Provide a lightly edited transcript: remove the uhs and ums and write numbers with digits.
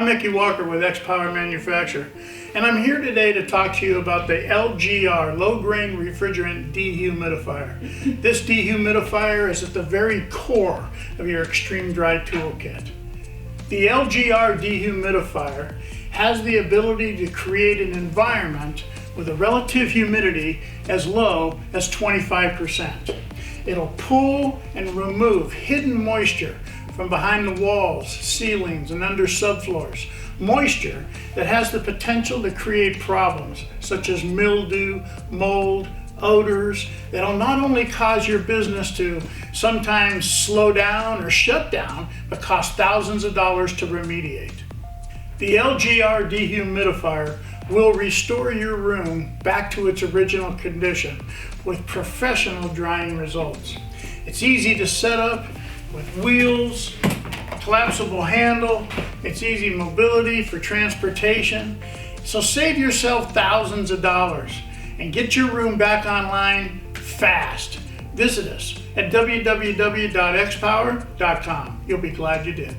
I'm Mickey Walker with XPOWER Manufacturer, and I'm here today to talk to you about the LGR, Low Grain Refrigerant Dehumidifier. This dehumidifier is at the very core of your extreme dry toolkit. The LGR dehumidifier has the ability to create an environment with a relative humidity as low as 25%. It'll pull and remove hidden moisture from behind the walls, ceilings, and under subfloors. Moisture that has the potential to create problems such as mildew, mold, odors that'll not only cause your business to sometimes slow down or shut down, but cost thousands of dollars to remediate. The LGR dehumidifier will restore your room back to its original condition with professional drying results. It's easy to set up with wheels, collapsible handle. It's easy mobility for transportation. So save yourself thousands of dollars and get your room back online fast. Visit us at www.xpower.com. You'll be glad you did.